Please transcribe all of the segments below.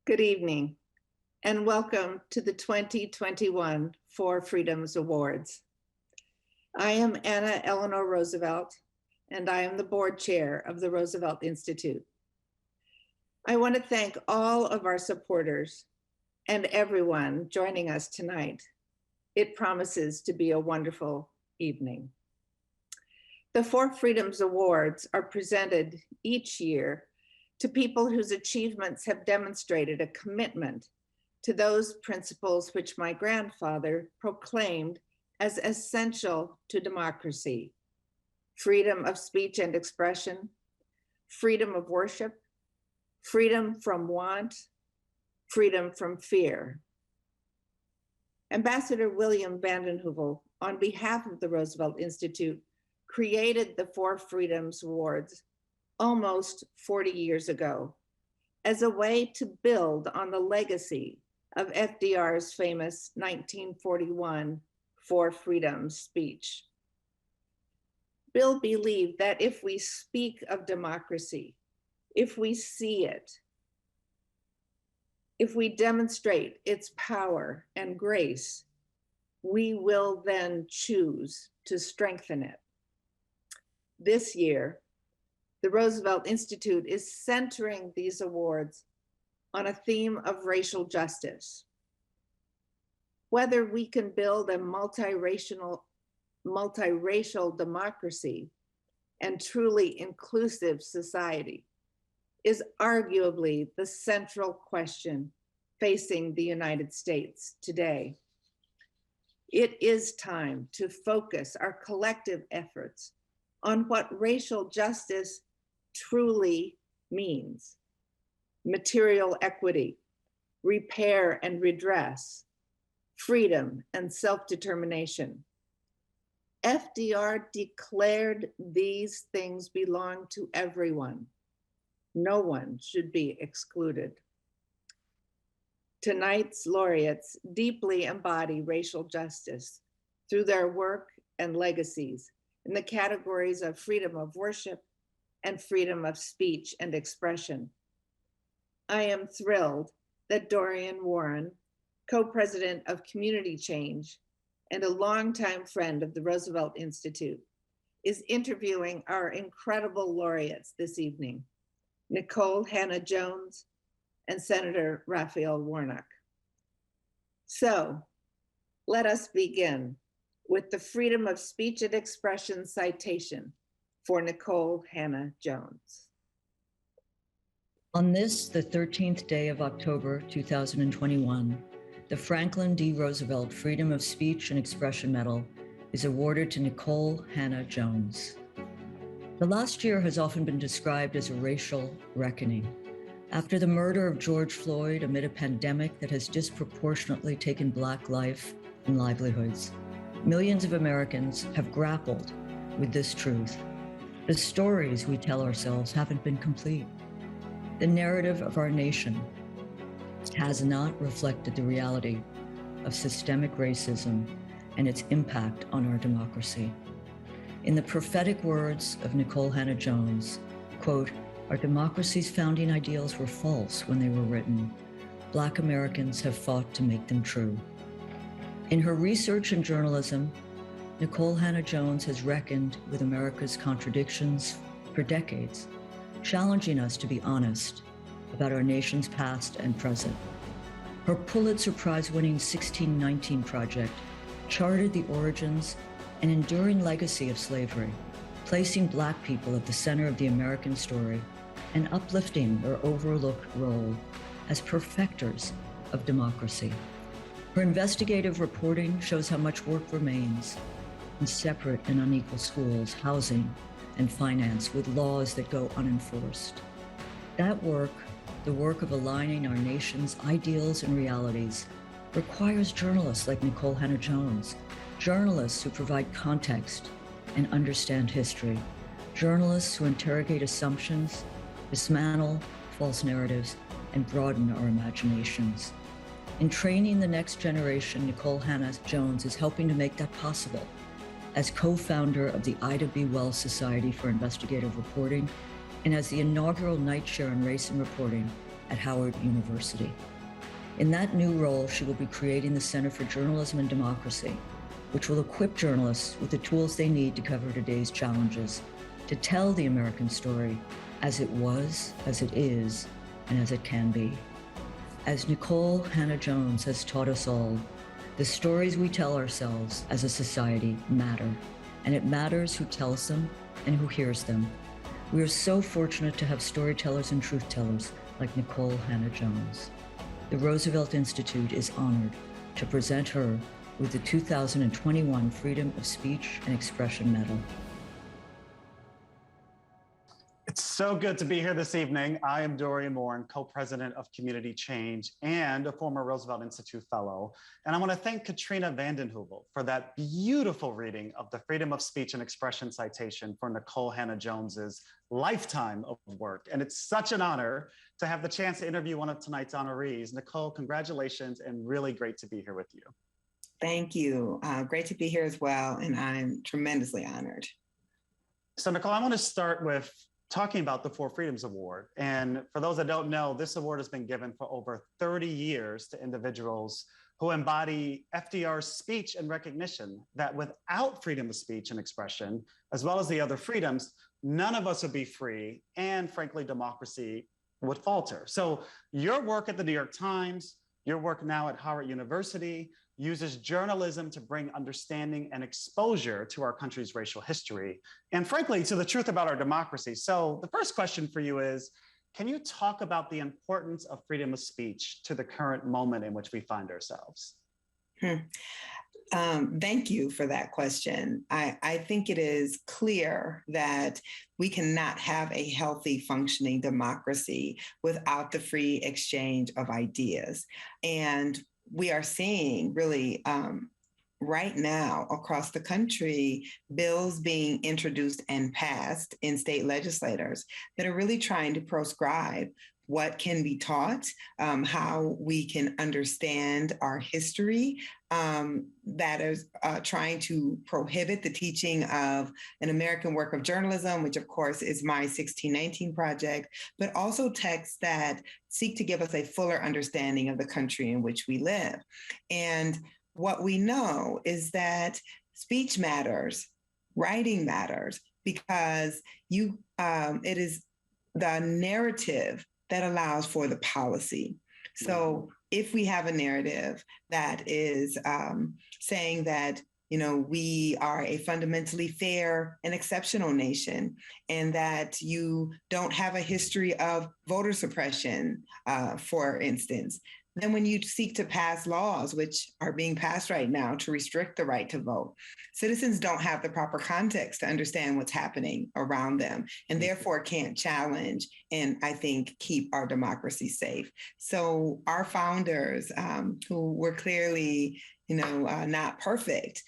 Good evening, and welcome to the 2021 Four Freedoms Awards. I am Anna Eleanor Roosevelt, and I am the board chair of the Roosevelt Institute. I want to thank all of our supporters and everyone joining us tonight. It promises to be a wonderful evening. The Four Freedoms Awards are presented each year to people whose achievements have demonstrated a commitment to those principles which my grandfather proclaimed as essential to democracy: freedom of speech and expression, freedom of worship, freedom from want, freedom from fear. Ambassador William Vanden Heuvel, on behalf of the Roosevelt Institute, created the Four Freedoms Awards almost 40 years ago as a way to build on the legacy of FDR's famous 1941 Four Freedoms speech. Bill believed that if we speak of democracy, if we see it, if we demonstrate its power and grace, we will then choose to strengthen it. This year, the Roosevelt Institute is centering these awards on a theme of racial justice. Whether we can build a multiracial democracy and truly inclusive society is arguably the central question facing the United States today. It is time to focus our collective efforts on what racial justice truly means: material equity, repair and redress, freedom and self-determination. FDR declared these things belong to everyone. No one should be excluded. Tonight's laureates deeply embody racial justice through their work and legacies in the categories of freedom of worship and freedom of speech and expression. I am thrilled that Dorian Warren, co-president of Community Change and a longtime friend of the Roosevelt Institute, is interviewing our incredible laureates this evening, Nikole Hannah-Jones and Senator Raphael Warnock. So let us begin with the freedom of speech and expression citation for Nikole Hannah-Jones. On this, the 13th day of October, 2021, the Franklin D. Roosevelt Freedom of Speech and Expression Medal is awarded to Nikole Hannah-Jones. The last year has often been described as a racial reckoning. After the murder of George Floyd amid a pandemic that has disproportionately taken Black life and livelihoods, millions of Americans have grappled with this truth. The stories we tell ourselves haven't been complete. The narrative of our nation has not reflected the reality of systemic racism and its impact on our democracy. In the prophetic words of Nikole Hannah-Jones, quote, "Our democracy's founding ideals were false when they were written. Black Americans have fought to make them true." In her research and journalism, Nikole Hannah-Jones has reckoned with America's contradictions for decades, challenging us to be honest about our nation's past and present. Her Pulitzer Prize-winning 1619 Project charted the origins and enduring legacy of slavery, placing Black people at the center of the American story and uplifting their overlooked role as perfecters of democracy. Her investigative reporting shows how much work remains in separate and unequal schools, housing, and finance, with laws that go unenforced. That work, the work of aligning our nation's ideals and realities, requires journalists like Nikole Hannah-Jones, journalists who provide context and understand history, journalists who interrogate assumptions, dismantle false narratives, and broaden our imaginations. In training the next generation, Nikole Hannah-Jones is helping to make that possible. As co-founder of the Ida B. Wells Society for Investigative Reporting, and as the inaugural Night Share on Race and Reporting, at Howard University. In that new role, she will be creating the Center for Journalism and Democracy, which will equip journalists with the tools they need to cover today's challenges, to tell the American story as it was, as it is, and as it can be. As Nikole Hannah-Jones has taught us all, the stories we tell ourselves as a society matter, and it matters who tells them and who hears them. We are so fortunate to have storytellers and truth tellers like Nikole Hannah-Jones. The Roosevelt Institute is honored to present her with the 2021 Freedom of Speech and Expression Medal. It's so good to be here this evening. I am Dorian Moore, co-president of Community Change and a former Roosevelt Institute fellow. And I want to thank Katrina Vanden Heuvel for that beautiful reading of the Freedom of Speech and Expression citation for Nikole Hannah-Jones's lifetime of work. And it's such an honor to have the chance to interview one of tonight's honorees. Nikole, congratulations, and really great to be here with you. Thank you. Great to be here as well. And I'm tremendously honored. So Nikole, I want to start with talking about the Four Freedoms Award. And for those that don't know, this award has been given for over 30 years to individuals who embody FDR's speech and recognition that without freedom of speech and expression, as well as the other freedoms, none of us would be free, and frankly, democracy would falter. So your work at the New York Times, your work now at Howard University, uses journalism to bring understanding and exposure to our country's racial history, and frankly, to the truth about our democracy. So the first question for you is, can you talk about the importance of freedom of speech to the current moment in which we find ourselves? Thank you for that question. I think it is clear that we cannot have a healthy, functioning democracy without the free exchange of ideas. And we are seeing really right now across the country, bills being introduced and passed in state legislators that are really trying to proscribe what can be taught, how we can understand our history, that is trying to prohibit the teaching of an American work of journalism, which of course is my 1619 project, but also texts that seek to give us a fuller understanding of the country in which we live. And what we know is that speech matters, writing matters, because it is the narrative that allows for the policy. So if we have a narrative that is saying that, we are a fundamentally fair and exceptional nation, and that you don't have a history of voter suppression, for instance, then when you seek to pass laws, which are being passed right now to restrict the right to vote, citizens don't have the proper context to understand what's happening around them, and therefore can't challenge and I think keep our democracy safe. So our founders, who were clearly, not perfect,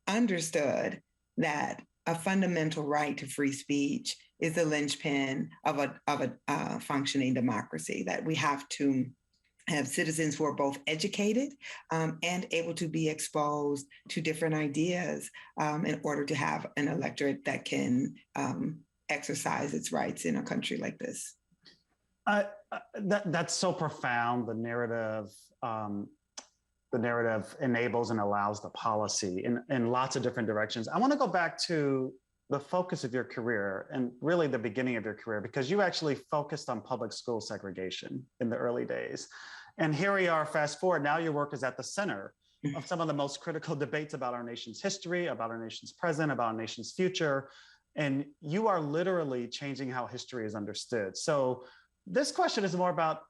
understood that a fundamental right to free speech is the linchpin of a functioning democracy, that we have to have citizens who are both educated and able to be exposed to different ideas in order to have an electorate that can exercise its rights in a country like this. That's so profound. The narrative enables and allows the policy in lots of different directions. I want to go back to the focus of your career and really the beginning of your career, because you actually focused on public school segregation in the early days. And here we are, fast forward, now your work is at the center of some of the most critical debates about our nation's history, about our nation's present, about our nation's future. And you are literally changing how history is understood. So this question is more about,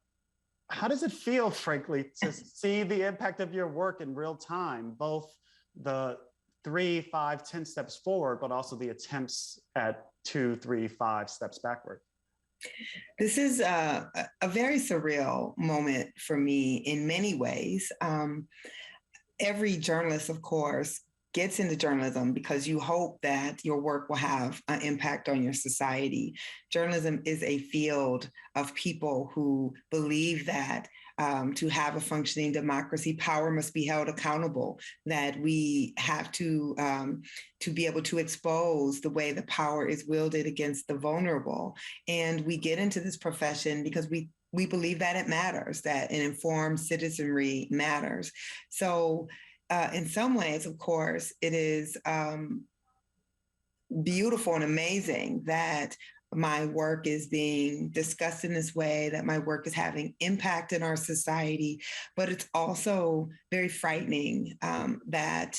how does it feel, frankly, to see the impact of your work in real time, both the 3, 5, 10 steps forward, but also the attempts at 2, 3, 5 steps backward? This is a very surreal moment for me in many ways. Every journalist, of course, gets into journalism because you hope that your work will have an impact on your society. Journalism is a field of people who believe that to have a functioning democracy, power must be held accountable, that we have to be able to expose the way the power is wielded against the vulnerable. And we get into this profession because we we believe that it matters, that an informed citizenry matters. So in some ways, of course, it is beautiful and amazing that my work is being discussed in this way, that my work is having impact in our society. But it's also very frightening that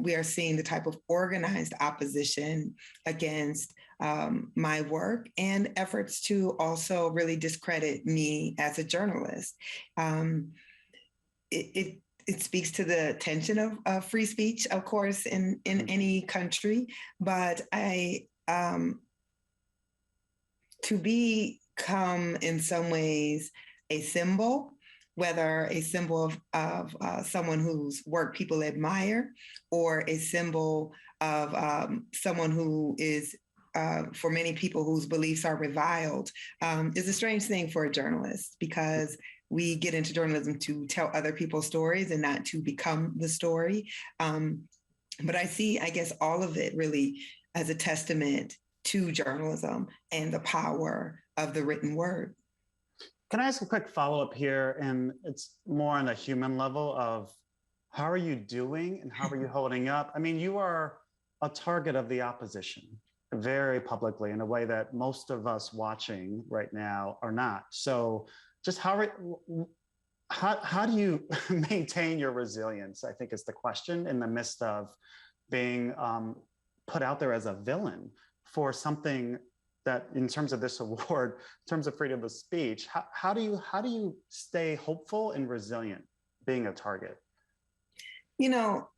we are seeing the type of organized opposition against my work and efforts to also really discredit me as a journalist. It speaks to the tension of free speech, of course, in any country. But to become in some ways a symbol, whether a symbol of someone whose work people admire, or a symbol of someone who is, for many people whose beliefs are reviled, is a strange thing for a journalist, because we get into journalism to tell other people's stories and not to become the story. But I see, I guess, all of it really as a testament to journalism and the power of the written word. Can I ask a quick follow-up here? And it's more on a human level of how are you doing and how are you holding up? I mean, you are a target of the opposition very publicly in a way that most of us watching right now are not. So just how do you maintain your resilience, I think is the question, in the midst of being put out there as a villain for something that, in terms of this award, in terms of freedom of speech, how do you stay hopeful and resilient being a target? You know,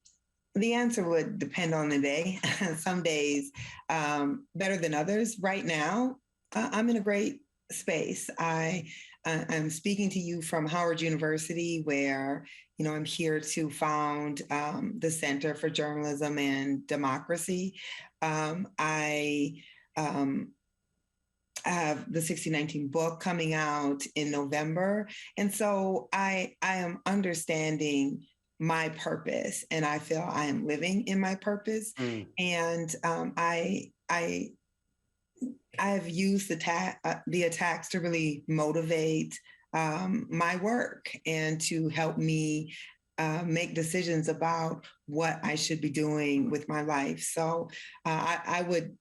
the answer would depend on the day. Some days better than others. Right now, I'm in a great space. I'm speaking to you from Howard University, where I'm here to found the Center for Journalism and Democracy. I have the 1619 book coming out in November, and so I am understanding my purpose, and I feel I am living in my purpose. And I have used the attacks to really motivate my work and to help me make decisions about what I should be doing with my life. So I would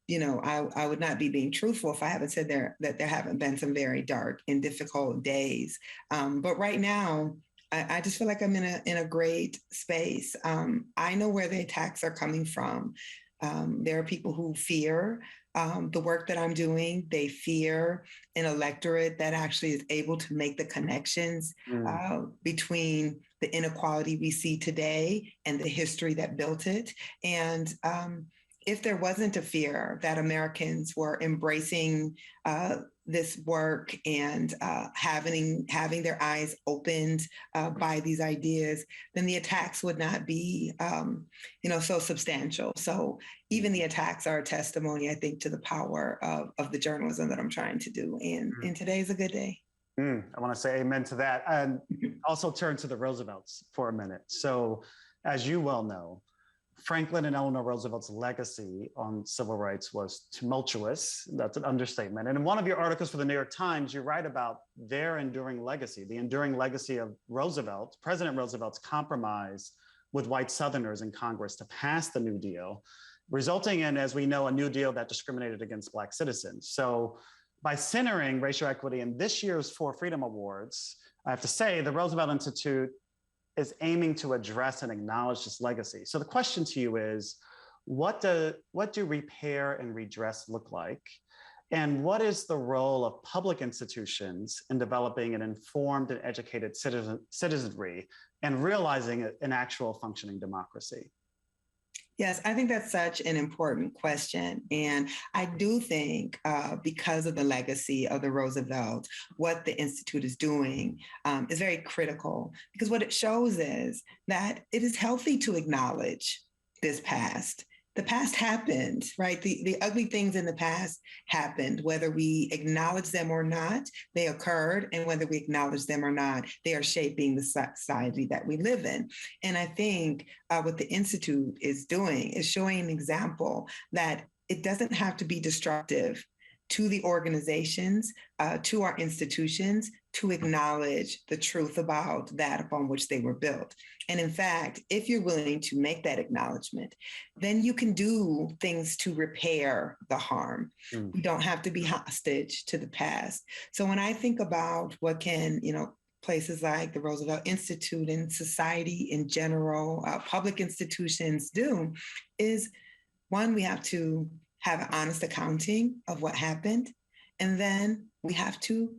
not be being truthful if I haven't said that there haven't been some very dark and difficult days. But right now, I just feel like I'm in a great space. I know where the attacks are coming from. There are people who fear the work that I'm doing. They fear an electorate that actually is able to make the connections between the inequality we see today and the history that built it. And if there wasn't a fear that Americans were embracing this work and having their eyes opened by these ideas, then the attacks would not be, so substantial. So even the attacks are a testimony, I think, to the power of the journalism that I'm trying to do. And today's a good day. I want to say amen to that. And also turn to the Roosevelts for a minute. So as you well know, Franklin and Eleanor Roosevelt's legacy on civil rights was tumultuous. That's an understatement. And in one of your articles for the New York Times, you write about their enduring legacy, the enduring legacy of Roosevelt, President Roosevelt's compromise with white Southerners in Congress to pass the New Deal, resulting in, as we know, a New Deal that discriminated against Black citizens. So by centering racial equity in this year's 4 Freedom Awards, I have to say the Roosevelt Institute is aiming to address and acknowledge this legacy. So the question to you is, what do repair and redress look like? And what is the role of public institutions in developing an informed and educated citizenry and realizing an actual functioning democracy? Yes, I think that's such an important question. And I do think because of the legacy of the Roosevelt, what the Institute is doing is very critical, because what it shows is that it is healthy to acknowledge this past. The past happened, right? The ugly things in the past happened. Whether we acknowledge them or not, they occurred. And whether we acknowledge them or not, they are shaping the society that we live in. And I think what the Institute is doing is showing an example that it doesn't have to be destructive to the organizations, to our institutions, to acknowledge the truth about that upon which they were built. And in fact, if you're willing to make that acknowledgement, then you can do things to repair the harm. You don't have to be hostage to the past. So when I think about what can, places like the Roosevelt Institute and society in general, public institutions do, is one, we have to have an honest accounting of what happened. And then we have to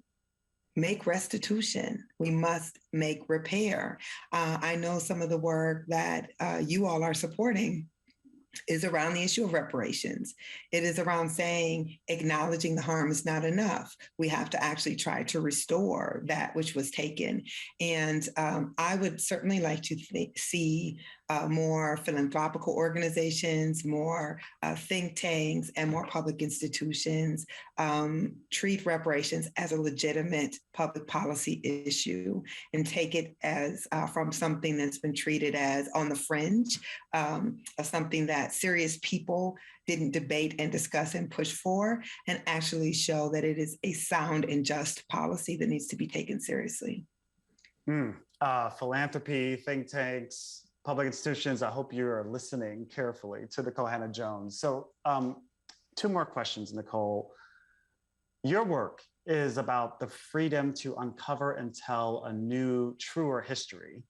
make restitution. We must make repair. I know some of the work that you all are supporting is around the issue of reparations. It is around saying, acknowledging the harm is not enough. We have to actually try to restore that which was taken. And I would certainly like to see more philanthropical organizations, more think tanks, and more public institutions treat reparations as a legitimate public policy issue and take it as from something that's been treated as on the fringe, something that serious people didn't debate and discuss and push for, and actually show that it is a sound and just policy that needs to be taken seriously. Philanthropy, think tanks, public institutions, I hope you are listening carefully to Nikole Hannah-Jones. So 2 more questions, Nikole. Your work is about the freedom to uncover and tell a new, truer history.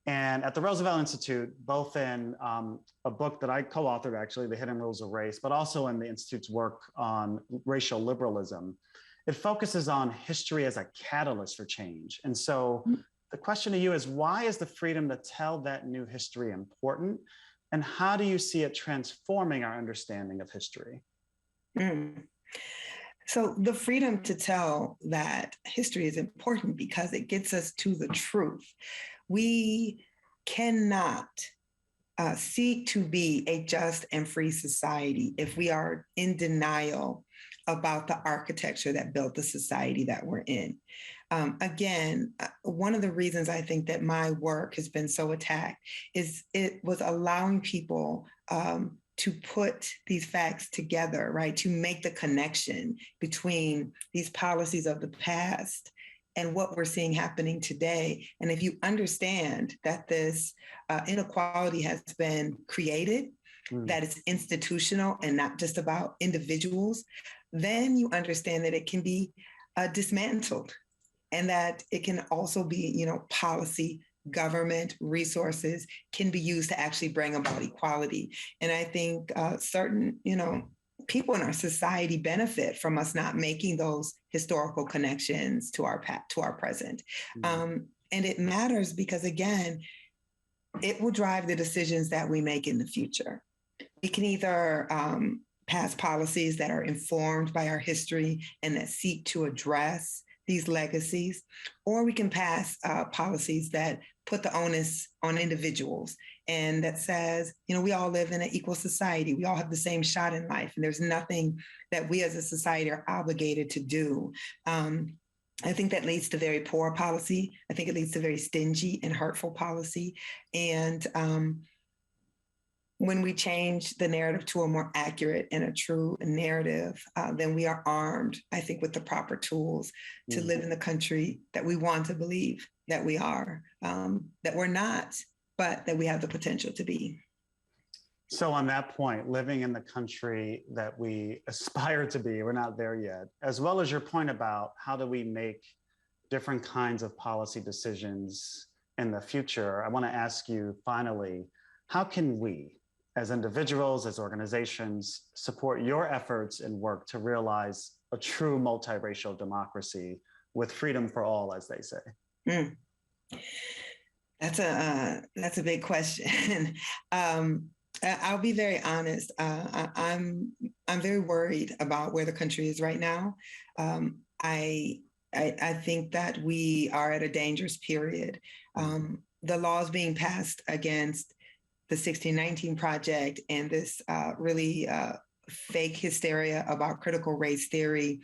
And at the Roosevelt Institute, both in a book that I co-authored, actually, The Hidden Rules of Race, but also in the Institute's work on racial liberalism, it focuses on history as a catalyst for change. And so the question to you is, why is the freedom to tell that new history important? And how do you see it transforming our understanding of history? So the freedom to tell that history is important because it gets us to the truth. We cannot seek to be a just and free society if we are in denial about the architecture that built the society that we're in. Again, one of the reasons I think that my work has been so attacked is it was allowing people to put these facts together, right? To make the connection between these policies of the past and what we're seeing happening today. And if you understand that this inequality has been created, that it's institutional and not just about individuals, then you understand that it can be dismantled and that it can also be, policy, government, resources can be used to actually bring about equality. And I think certain, people in our society benefit from us not making those historical connections to our present. And it matters because, again, it will drive the decisions that we make in the future. We can either pass policies that are informed by our history and that seek to address these legacies, or we can pass policies that put the onus on individuals and that says, we all live in an equal society. We all have the same shot in life. And there's nothing that we as a society are obligated to do. I think that leads to very poor policy. I think it leads to very stingy and hurtful policy. And when we change the narrative to a more accurate and a true narrative, then we are armed, I think, with the proper tools to live in the country that we want to believe that we are, that we're not, but that we have the potential to be. So on that point, living in the country that we aspire to be, we're not there yet, as well as your point about how do we make different kinds of policy decisions in the future, I want to ask you finally, how can we, as individuals, as organizations, support your efforts and work to realize a true multiracial democracy with freedom for all, as they say? That's a big question. I'll be very honest. I'm very worried about where the country is right now. I think that we are at a dangerous period. The laws being passed against the 1619 Project and this really fake hysteria about critical race theory.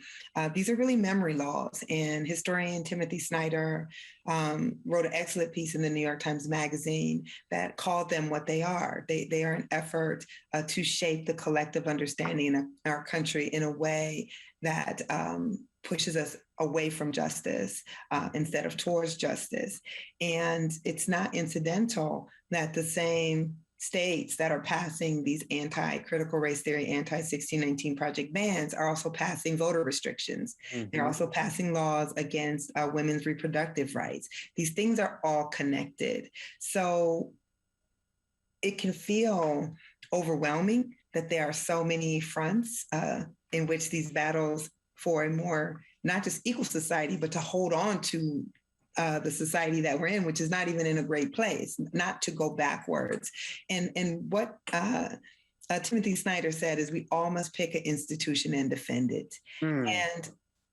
These are really memory laws. And historian Timothy Snyder wrote an excellent piece in the New York Times Magazine that called them what they are. They are an effort to shape the collective understanding of our country in a way that pushes us away from justice instead of towards justice. And it's not incidental that the same states that are passing these anti-critical race theory, anti-1619 Project bans are also passing voter restrictions. Mm-hmm. They're also passing laws against women's reproductive rights. These things are all connected. So it can feel overwhelming that there are so many fronts in which these battles for a more, not just equal society, but to hold on to the society that we're in, which is not even in a great place, not to go backwards. And what Timothy Snyder said is we all must pick an institution and defend it. And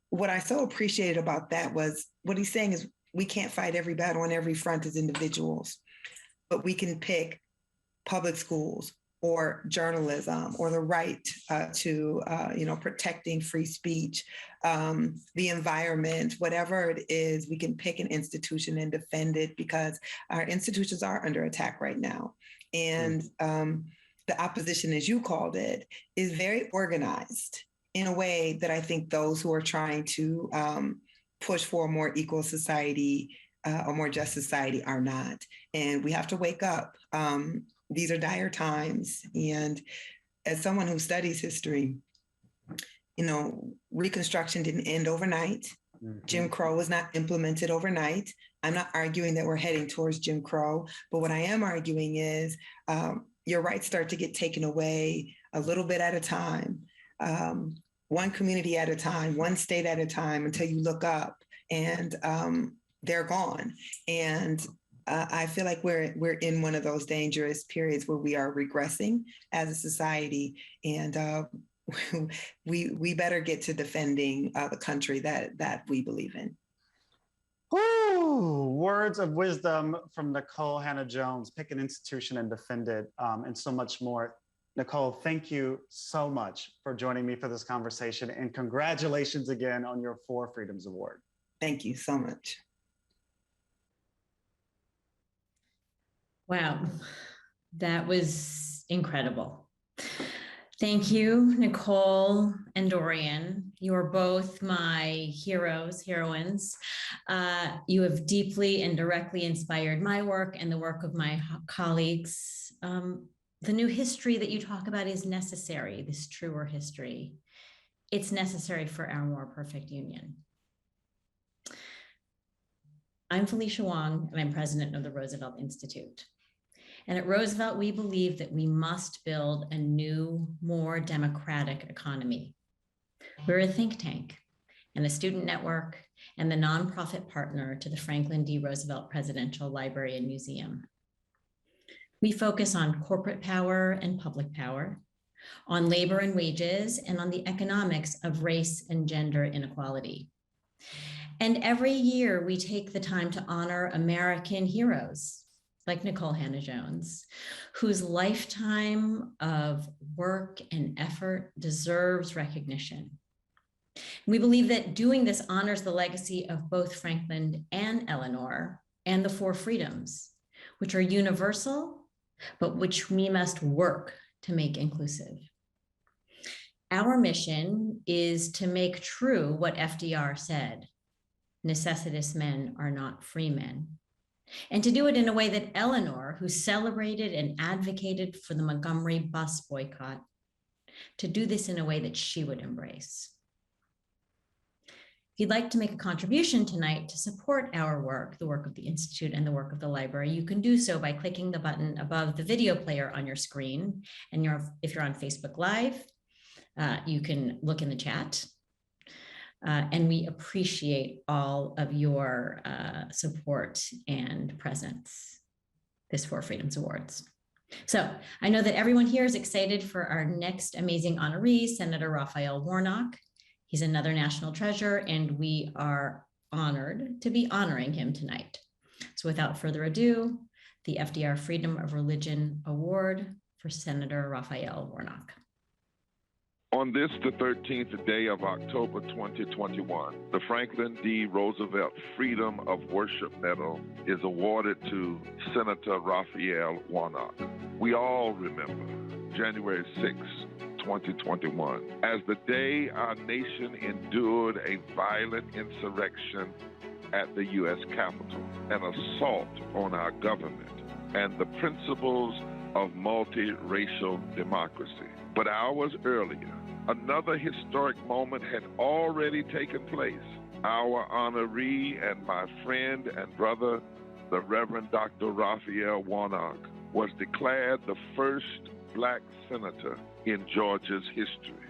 what I so appreciated about that was what he's saying is we can't fight every battle on every front as individuals, but we can pick public schools or journalism or the right to protecting free speech, the environment, whatever it is, we can pick an institution and defend it because our institutions are under attack right now. And the opposition, as you called it, is very organized in a way that I think those who are trying to push for a more equal society, a more just society are not. And we have to wake up. These are dire times. And as someone who studies history, Reconstruction didn't end overnight. Mm-hmm. Jim Crow was not implemented overnight. I'm not arguing that we're heading towards Jim Crow, but what I am arguing is your rights start to get taken away a little bit at a time, one community at a time, one state at a time, until you look up and they're gone. And I feel like we're in one of those dangerous periods where we are regressing as a society, and we better get to defending the country that we believe in. Ooh, words of wisdom from Nikole Hannah-Jones. Pick an institution and defend it, and so much more. Nikole, thank you so much for joining me for this conversation, and congratulations again on your 4 Freedoms Award. Thank you so much. Wow, that was incredible. Thank you, Nikole and Dorian. You are both my heroes, heroines. You have deeply and directly inspired my work and the work of my colleagues. The new history that you talk about is necessary, this truer history. It's necessary for our more perfect union. I'm Felicia Wong, and I'm president of the Roosevelt Institute. And at Roosevelt, we believe that we must build a new, more democratic economy. We're a think tank and a student network and the nonprofit partner to the Franklin D. Roosevelt Presidential Library and Museum. We focus on corporate power and public power, on labor and wages, and on the economics of race and gender inequality. And every year we take the time to honor American heroes like Nikole Hannah-Jones, whose lifetime of work and effort deserves recognition. We believe that doing this honors the legacy of both Franklin and Eleanor and the 4 freedoms, which are universal, but which we must work to make inclusive. Our mission is to make true what FDR said: necessitous men are not free men. And to do it in a way that Eleanor, who celebrated and advocated for the Montgomery bus boycott, to do this in a way that she would embrace. If you'd like to make a contribution tonight to support our work, the work of the Institute and the work of the library, you can do so by clicking the button above the video player on your screen. And if you're on Facebook Live, you can look in the chat. And we appreciate all of your support and presence this 4 Freedoms Awards. So I know that everyone here is excited for our next amazing honoree, Senator Raphael Warnock. He's another national treasure, and we are honored to be honoring him tonight. So without further ado, the FDR Freedom of Religion Award for Senator Raphael Warnock. On this, the 13th day of October 2021, the Franklin D. Roosevelt Freedom of Worship Medal is awarded to Senator Raphael Warnock. We all remember January 6, 2021, as the day our nation endured a violent insurrection at the U.S. Capitol, an assault on our government and the principles of multiracial democracy. But hours earlier, another historic moment had already taken place. Our honoree and my friend and brother, the Reverend Dr. Raphael Warnock, was declared the first Black senator in Georgia's history.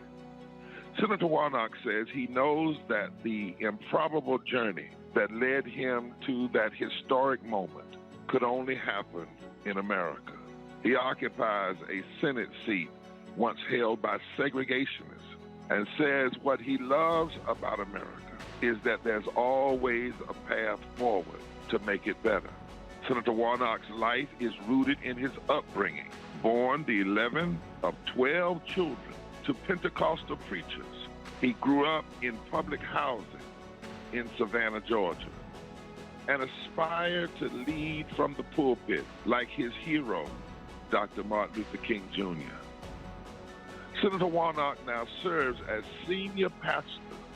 Senator Warnock says he knows that the improbable journey that led him to that historic moment could only happen in America. He occupies a Senate seat once held by segregationists, and says what he loves about America is that there's always a path forward to make it better. Senator Warnock's life is rooted in his upbringing. Born the 11th of 12 children to Pentecostal preachers, he grew up in public housing in Savannah, Georgia, and aspired to lead from the pulpit like his hero, Dr. Martin Luther King Jr. Senator Warnock now serves as senior pastor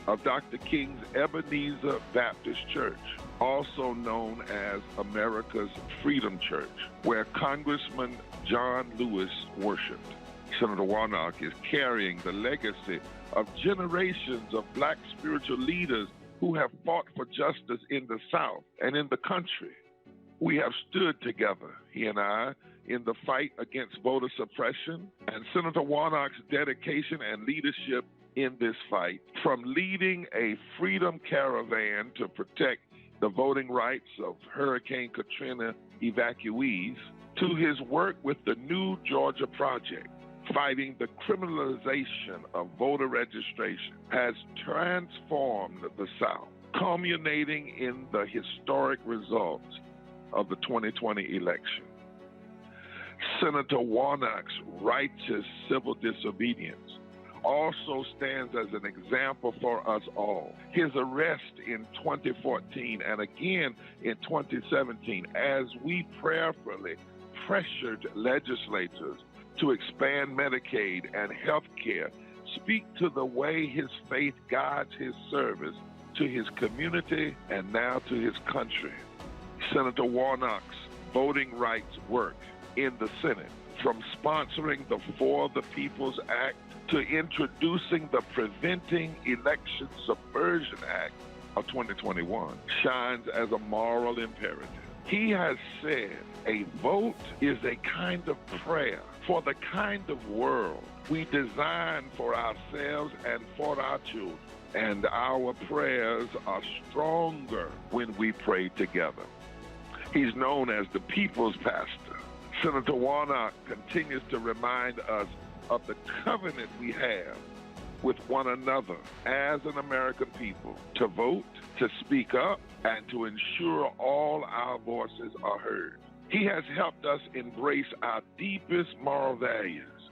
of Dr. King's Ebenezer Baptist Church, also known as America's Freedom Church, where Congressman John Lewis worshiped. Senator Warnock is carrying the legacy of generations of Black spiritual leaders who have fought for justice in the South and in the country. We have stood together, he and I, in the fight against voter suppression, and Senator Warnock's dedication and leadership in this fight, from leading a freedom caravan to protect the voting rights of Hurricane Katrina evacuees, to his work with the New Georgia Project, fighting the criminalization of voter registration, has transformed the South, culminating in the historic results of the 2020 election. Senator Warnock's righteous civil disobedience also stands as an example for us all. His arrest in 2014 and again in 2017, as we prayerfully pressured legislators to expand Medicaid and health care, speak to the way his faith guides his service to his community and now to his country. Senator Warnock's voting rights work in the Senate, from sponsoring the For the People's Act to introducing the Preventing Election Subversion Act of 2021, shines as a moral imperative. He has said a vote is a kind of prayer for the kind of world we design for ourselves and for our children. And our prayers are stronger when we pray together. He's known as the people's pastor. Senator Warnock continues to remind us of the covenant we have with one another as an American people, to vote, to speak up, and to ensure all our voices are heard. He has helped us embrace our deepest moral values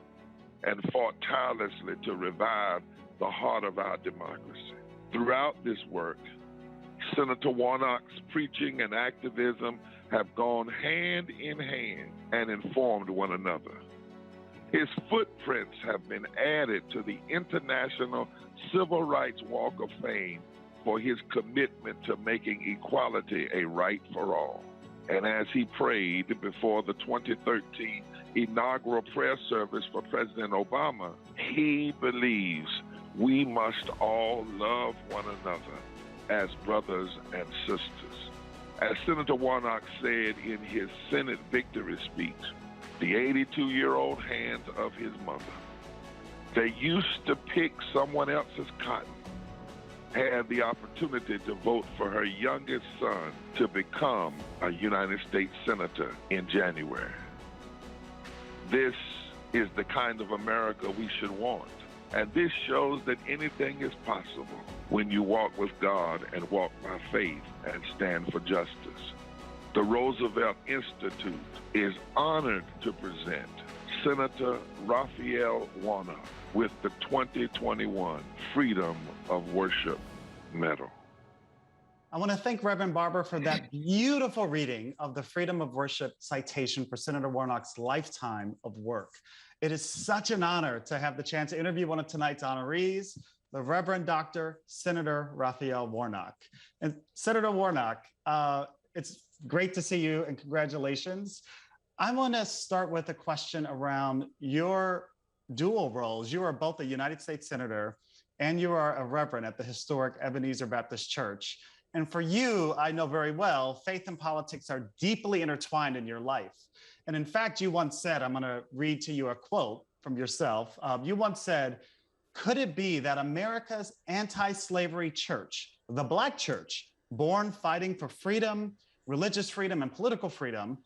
and fought tirelessly to revive the heart of our democracy. Throughout this work, Senator Warnock's preaching and activism have gone hand in hand and informed one another. His footprints have been added to the International Civil Rights Walk of Fame for his commitment to making equality a right for all. And as he prayed before the 2013 inaugural prayer service for President Obama, he believes we must all love one another as brothers and sisters. As Senator Warnock said in his Senate victory speech, the 82-year-old hands of his mother, they used to pick someone else's cotton, had the opportunity to vote for her youngest son to become a United States Senator in January. This is the kind of America we should want. And this shows that anything is possible when you walk with God and walk by faith and stand for justice. The Roosevelt Institute is honored to present Senator Raphael Warnock with the 2021 Freedom of Worship Medal. I want to thank Reverend Barber for that beautiful reading of the Freedom of Worship citation for Senator Warnock's lifetime of work. It is such an honor to have the chance to interview one of tonight's honorees, the Reverend Dr. Senator Raphael Warnock. And Senator Warnock, it's great to see you and congratulations. I want to start with a question around your dual roles. You are both a United States Senator and you are a Reverend at the historic Ebenezer Baptist Church. And for you, I know very well, faith and politics are deeply intertwined in your life. And in fact, you once said, I'm going to read to you a quote from yourself. You once said, could it be that America's anti-slavery church, the Black church, born fighting for freedom, religious freedom, and political freedom,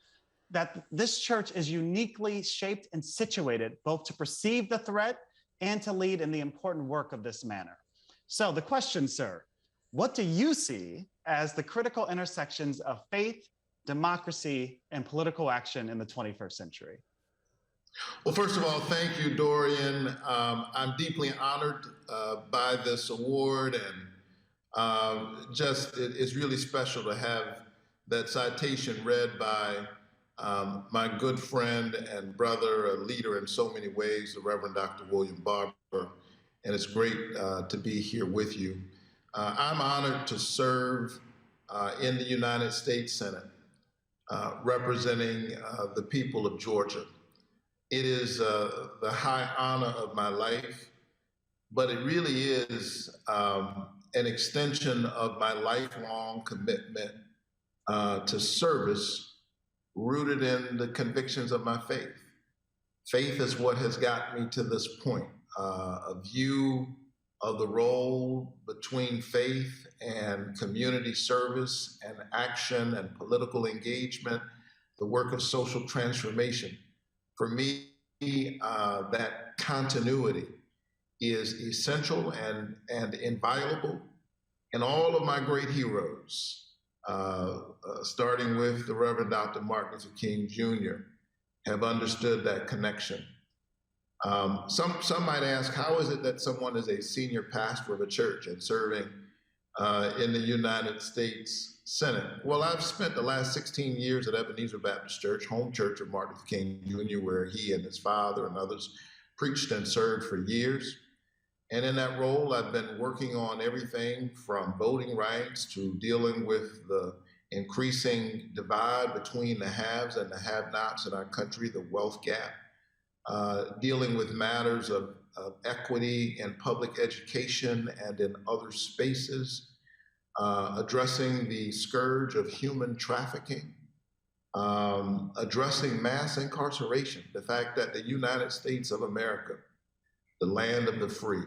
that this church is uniquely shaped and situated both to perceive the threat and to lead in the important work of this manner? So the question, sir, what do you see as the critical intersections of faith, democracy, and political action in the 21st century? Well, first of all, thank you, Dorian. I'm deeply honored by this award, and it's really special to have that citation read by my good friend and brother, a leader in so many ways, the Reverend Dr. William Barber, and it's great to be here with you. I'm honored to serve in the United States Senate, representing the people of Georgia. It is the high honor of my life, but it really is an extension of my lifelong commitment to service rooted in the convictions of my faith. Faith is what has got me to this point, a view of the role between faith and community service and action and political engagement, the work of social transformation. For me, that continuity is essential and inviolable. And all of my great heroes, starting with the Reverend Dr. Martin Luther King Jr., have understood that connection. Some might ask, how is it that someone is a senior pastor of a church and serving in the United States Senate? Well, I've spent the last 16 years at Ebenezer Baptist Church, home church of Martin Luther King Jr., where he and his father and others preached and served for years. And in that role, I've been working on everything from voting rights to dealing with the increasing divide between the haves and the have-nots in our country, the wealth gap. Dealing with matters of equity in public education and in other spaces, addressing the scourge of human trafficking, addressing mass incarceration, the fact that the United States of America, the land of the free,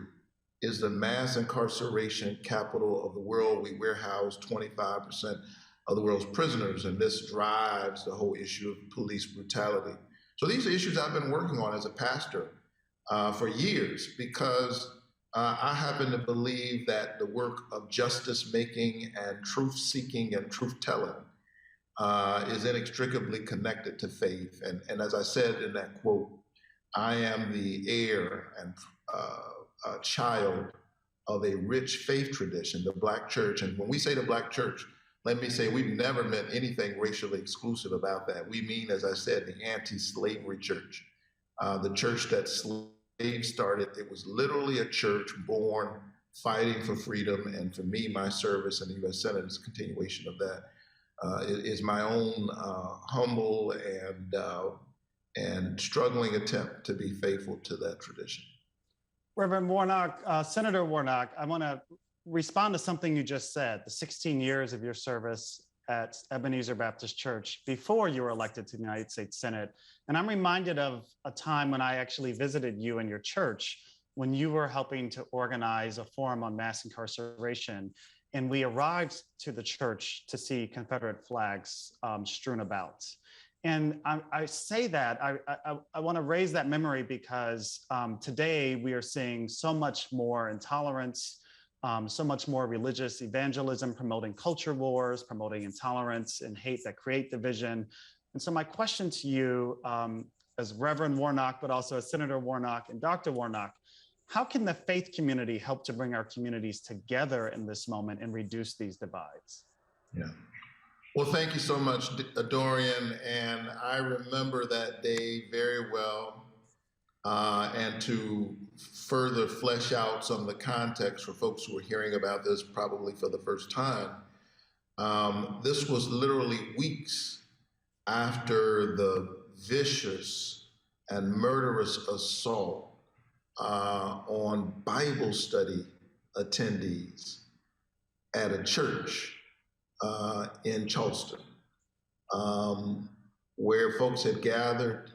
is the mass incarceration capital of the world. We warehouse 25% of the world's prisoners, and this drives the whole issue of police brutality. So these are issues I've been working on as a pastor for years, because I happen to believe that the work of justice making and truth seeking and truth telling is inextricably connected to faith. And as I said in that quote, I am the heir and child of a rich faith tradition, the Black church. And when we say the Black church, let me say we've never meant anything racially exclusive about that. We mean, as I said, the anti-slavery church, the church that slaves started. It was literally a church born fighting for freedom. And for me, my service in the U.S. Senate is a continuation of that. Is my own humble and struggling attempt to be faithful to that tradition. Reverend Warnock, Senator Warnock, I want to respond to something you just said, the 16 years of your service at Ebenezer Baptist Church before you were elected to the United States Senate. And I'm reminded of a time when I actually visited you in your church when you were helping to organize a forum on mass incarceration. And we arrived to the church to see Confederate flags strewn about. And I say that, I want to raise that memory because today we are seeing so much more intolerance, so much more religious evangelism, promoting culture wars, promoting intolerance and hate that create division. And so my question to you as Reverend Warnock, but also as Senator Warnock and Dr. Warnock, how can the faith community help to bring our communities together in this moment and reduce these divides? Yeah. Well, thank you so much, Dorian. And I remember that day very well. And to further flesh out some of the context for folks who are hearing about this probably for the first time, this was literally weeks after the vicious and murderous assault on Bible study attendees at a church in Charleston, where folks had gathered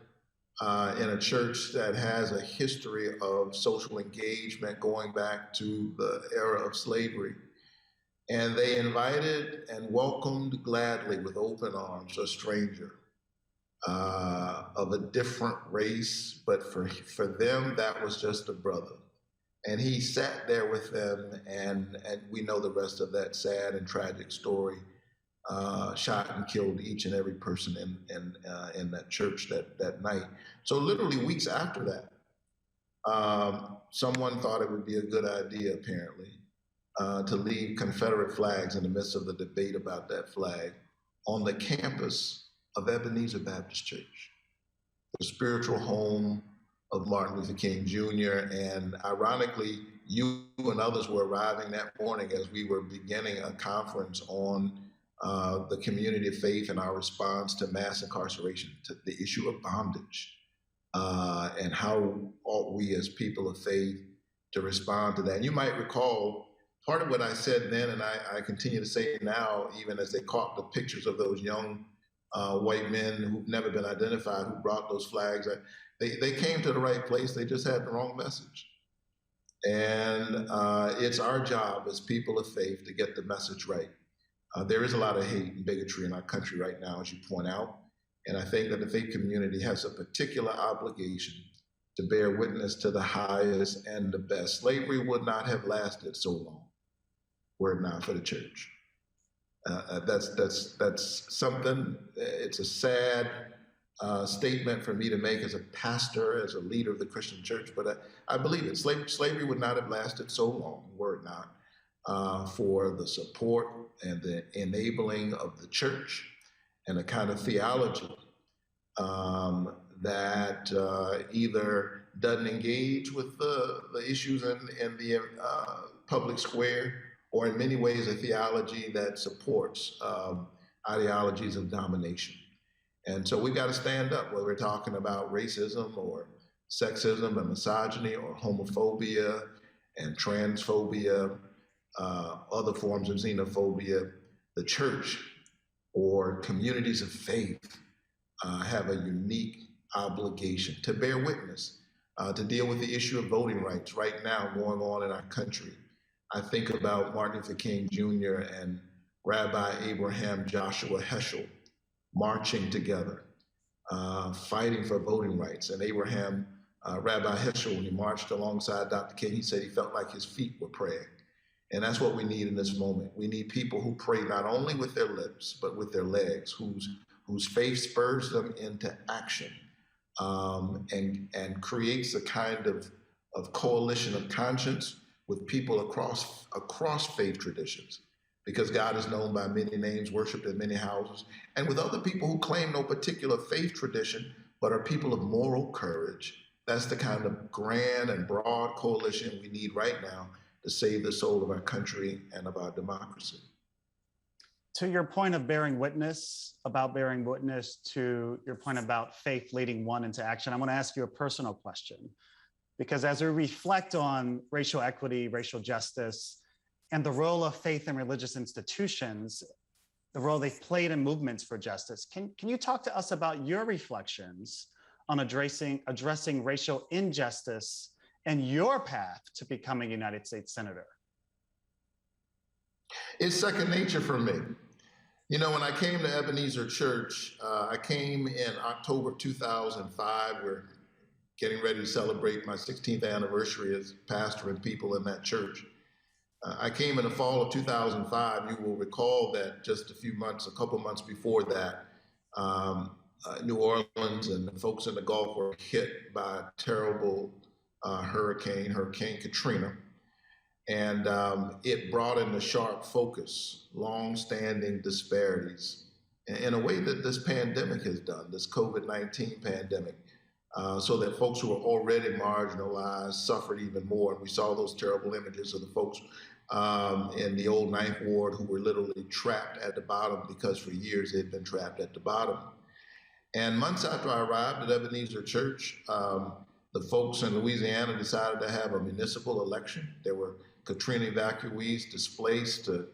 in a church that has a history of social engagement going back to the era of slavery. And they invited and welcomed gladly with open arms a stranger of a different race, but for them, that was just a brother. And he sat there with them, and we know the rest of that sad and tragic story. Shot and killed each and every person in that church that night. So literally weeks after that, someone thought it would be a good idea, apparently, to leave Confederate flags in the midst of the debate about that flag on the campus of Ebenezer Baptist Church, the spiritual home of Martin Luther King Jr. And ironically, you and others were arriving that morning as we were beginning a conference on the community of faith and our response to mass incarceration, to the issue of bondage, and how ought we as people of faith to respond to that. And you might recall part of what I said then, and I continue to say now, even as they caught the pictures of those young white men who've never been identified, who brought those flags. They came to the right place, they just had the wrong message. And it's our job as people of faith to get the message right. There is a lot of hate and bigotry in our country right now, as you point out. And I think that the faith community has a particular obligation to bear witness to the highest and the best. Slavery would not have lasted so long were it not for the church. That's something, it's a sad statement for me to make as a pastor, as a leader of the Christian church, but I believe it. Slavery would not have lasted so long were it not for the support and the enabling of the church and the kind of theology that either doesn't engage with the issues in the public square, or in many ways a theology that supports ideologies of domination. And so we've got to stand up, whether we're talking about racism or sexism and misogyny or homophobia and transphobia, other forms of xenophobia. The church or communities of faith have a unique obligation to bear witness, to deal with the issue of voting rights right now going on in our country. I think about Martin Luther King Jr. and Rabbi Abraham Joshua Heschel marching together, fighting for voting rights. And Rabbi Heschel, when he marched alongside Dr. King, he said he felt like his feet were praying. And that's what we need in this moment. We need people who pray not only with their lips, but with their legs, whose faith spurs them into action, and creates a kind of coalition of conscience with people across faith traditions, because God is known by many names, worshiped in many houses, and with other people who claim no particular faith tradition, but are people of moral courage. That's the kind of grand and broad coalition we need right now to save the soul of our country and of our democracy. To your point of bearing witness, to your point about faith leading one into action, I want to ask you a personal question. Because as we reflect on racial equity, racial justice, and the role of faith and religious institutions, the role they've played in movements for justice, can you talk to us about your reflections on addressing racial injustice and your path to becoming a United States Senator? It's second nature for me. You know, when I came to Ebenezer Church, I came in October 2005. We're getting ready to celebrate my 16th anniversary as pastor and people in that church. I came in the fall of 2005. You will recall that just a couple months before that, New Orleans and the folks in the Gulf were hit by a terrible Hurricane Katrina. And it brought into sharp focus long-standing disparities in a way that this pandemic has done, this COVID-19 pandemic, so that folks who were already marginalized suffered even more. And we saw those terrible images of the folks in the old Ninth Ward who were literally trapped at the bottom because for years they'd been trapped at the bottom. And months after I arrived at Ebenezer Church, the folks in Louisiana decided to have a municipal election. There were Katrina evacuees displaced to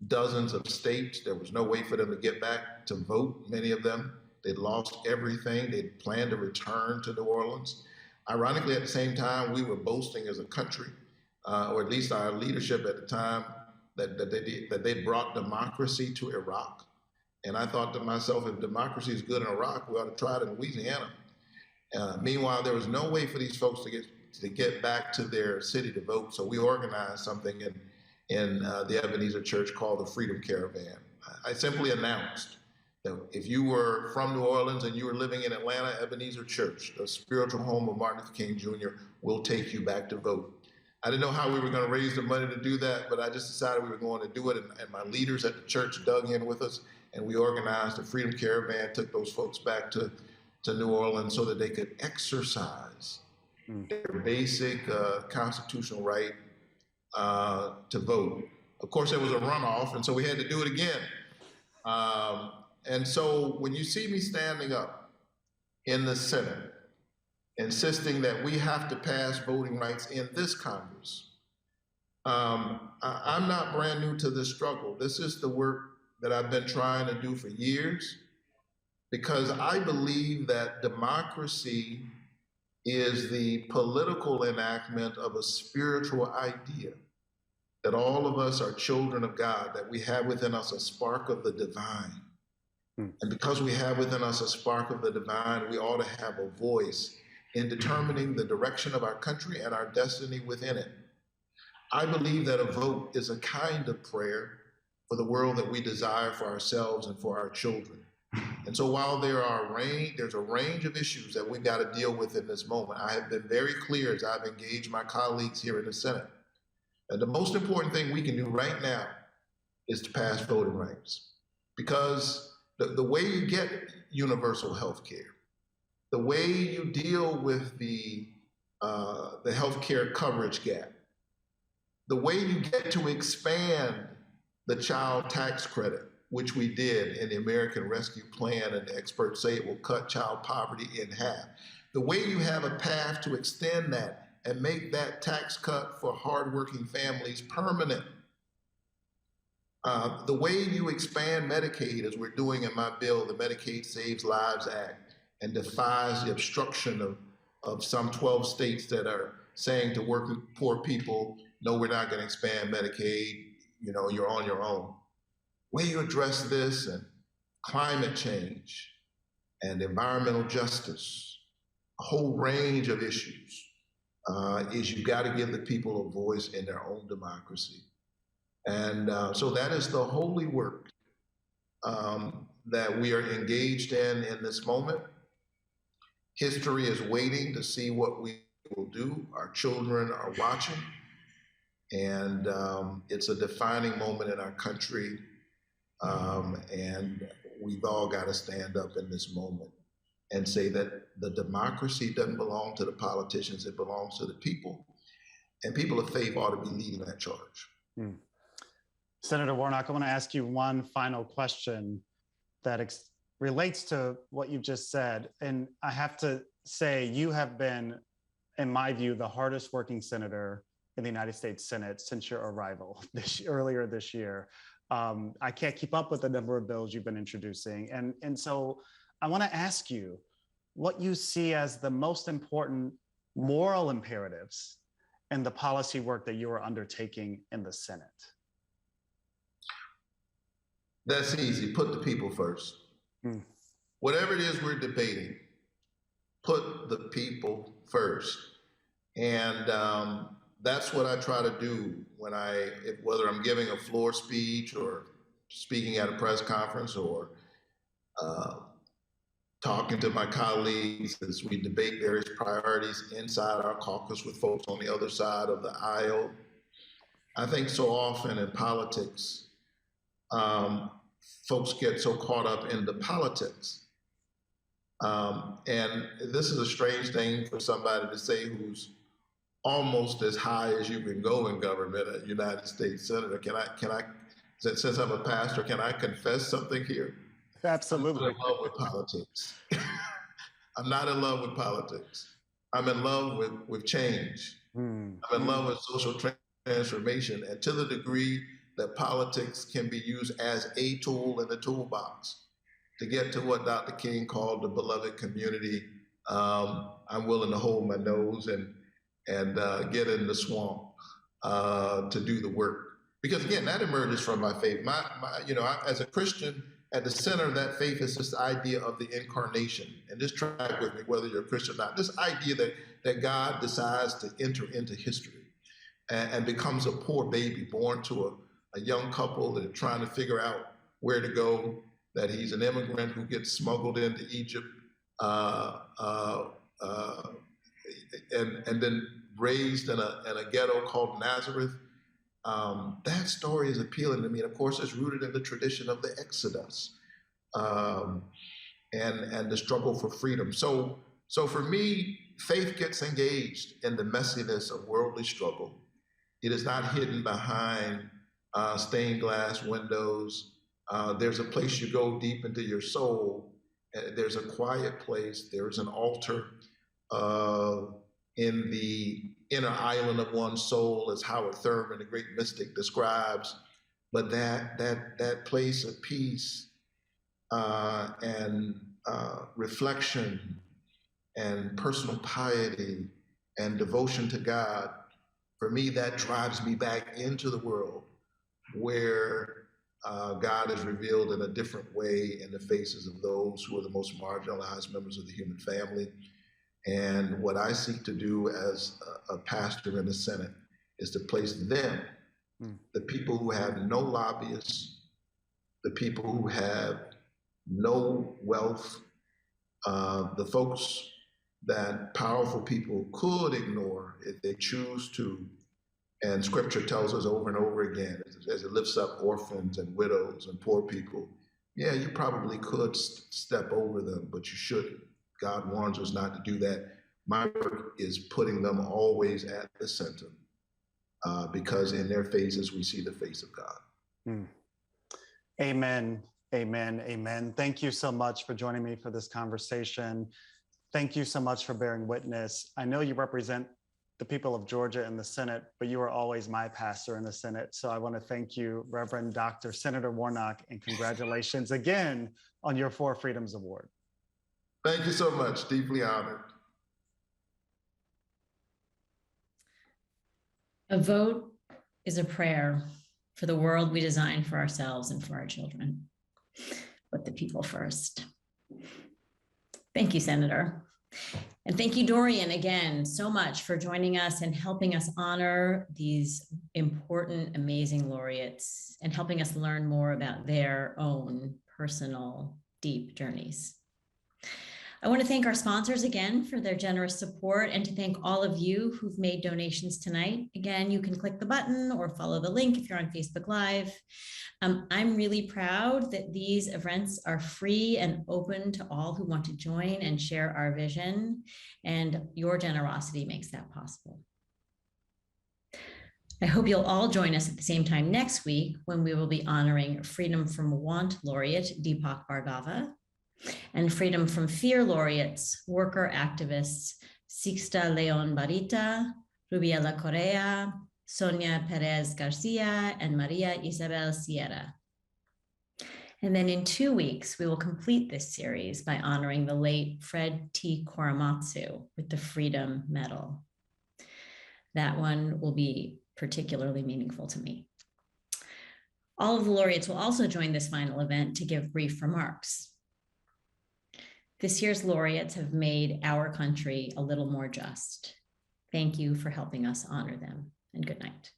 dozens of states. There was no way for them to get back to vote, many of them. They'd lost everything. They'd planned to return to New Orleans. Ironically, at the same time, we were boasting as a country, or at least our leadership at the time, that they brought democracy to Iraq. And I thought to myself, if democracy is good in Iraq, we ought to try it in Louisiana. Meanwhile, there was no way for these folks to get back to their city to vote. So we organized something in the Ebenezer Church called the Freedom Caravan. I simply announced that if you were from New Orleans and you were living in Atlanta, Ebenezer Church, the spiritual home of Martin Luther King Jr., will take you back to vote. I didn't know how we were going to raise the money to do that, but I just decided we were going to do it. And my leaders at the church dug in with us, and we organized the Freedom Caravan, took those folks back to New Orleans so that they could exercise their basic constitutional right to vote. Of course, there was a runoff, and so we had to do it again. And so when you see me standing up in the Senate, insisting that we have to pass voting rights in this Congress, I'm not brand new to this struggle. This is the work that I've been trying to do for years, because I believe that democracy is the political enactment of a spiritual idea, that all of us are children of God, that we have within us a spark of the divine. And because we have within us a spark of the divine, we ought to have a voice in determining the direction of our country and our destiny within it. I believe that a vote is a kind of prayer for the world that we desire for ourselves and for our children. And so while there's a range of issues that we've got to deal with in this moment, I have been very clear as I've engaged my colleagues here in the Senate that the most important thing we can do right now is to pass voting rights. Because the way you get universal health care, the way you deal with the healthcare coverage gap, the way you get to expand the child tax credit, which we did in the American Rescue Plan, and the experts say it will cut child poverty in half. The way you have a path to extend that and make that tax cut for hardworking families permanent. The way you expand Medicaid, as we're doing in my bill, the Medicaid Saves Lives Act, and defies the obstruction of some 12 states that are saying to working poor people, no, we're not going to expand Medicaid, you're on your own. The way you address this and climate change and environmental justice, a whole range of issues, is you've got to give the people a voice in their own democracy. And so that is the holy work that we are engaged in this moment. History is waiting to see what we will do. Our children are watching. And it's a defining moment in our country. And we've all got to stand up in this moment and say that the democracy doesn't belong to the politicians, it belongs to the people. And people of faith ought to be leading that charge. Senator Warnock, I want to ask you one final question that relates to what you just said. And I have to say, you have been, in my view, the hardest working senator in the United States Senate since your arrival earlier this year. I can't keep up with the number of bills you've been introducing. And so I want to ask you what you see as the most important moral imperatives in the policy work that you are undertaking in the Senate. That's easy. Put the people first. Whatever it is we're debating, put the people first. And that's what I try to do when whether I'm giving a floor speech or speaking at a press conference or talking to my colleagues as we debate various priorities inside our caucus with folks on the other side of the aisle. I think so often in politics, folks get so caught up in the politics. And this is a strange thing for somebody to say who's almost as high as you can go in government, a United States Senator. Can I, since I'm a pastor, can I confess something here? Absolutely. I'm not in love with politics. I'm not in love with politics. I'm in love with change. I'm in love with social transformation. And to the degree that politics can be used as a tool in the toolbox to get to what Dr. King called the beloved community, I'm willing to hold my nose and get in the swamp to do the work. Because again, that emerges from my faith. As a Christian, at the center of that faith is this idea of the incarnation. And just track with me, whether you're a Christian or not, this idea that God decides to enter into history and becomes a poor baby born to a young couple that are trying to figure out where to go, that he's an immigrant who gets smuggled into Egypt and then raised in a ghetto called Nazareth. That story is appealing to me. And of course, it's rooted in the tradition of the Exodus and the struggle for freedom. So for me, faith gets engaged in the messiness of worldly struggle. It is not hidden behind stained glass windows. There's a place you go deep into your soul. There's a quiet place. There's an altar in the inner island of one's soul, as Howard Thurman, the great mystic, describes. But that place of peace and reflection and personal piety and devotion to God, for me, that drives me back into the world where God is revealed in a different way in the faces of those who are the most marginalized members of the human family. And what I seek to do as a pastor in the Senate is to place them, the people who have no lobbyists, the people who have no wealth, the folks that powerful people could ignore if they choose to. And scripture tells us over and over again, as it lifts up orphans and widows and poor people, yeah, you probably could step over them, but you shouldn't. God warns us not to do that. My work is putting them always at the center because in their faces, we see the face of God. Amen, amen, amen. Thank you so much for joining me for this conversation. Thank you so much for bearing witness. I know you represent the people of Georgia in the Senate, but you are always my pastor in the Senate. So I want to thank you, Reverend Dr. Senator Warnock, and congratulations again on your 4 Freedoms Award. Thank you so much. Deeply honored. A vote is a prayer for the world we design for ourselves and for our children. Put the people first. Thank you, Senator. And thank you, Dorian, again, so much for joining us and helping us honor these important, amazing laureates and helping us learn more about their own personal, deep journeys. I want to thank our sponsors again for their generous support and to thank all of you who've made donations tonight. Again, you can click the button or follow the link if you're on Facebook Live. I'm really proud that these events are free and open to all who want to join and share our vision, and your generosity makes that possible. I hope you'll all join us at the same time next week when we will be honoring Freedom from Want laureate Deepak Bhargava and Freedom from Fear laureates, worker activists Sixta Leon Barita, Rubiela Correa, Sonia Perez Garcia, and Maria Isabel Sierra. And then in 2 weeks, we will complete this series by honoring the late Fred T. Korematsu with the Freedom Medal. That one will be particularly meaningful to me. All of the laureates will also join this final event to give brief remarks. This year's laureates have made our country a little more just. Thank you for helping us honor them, and good night.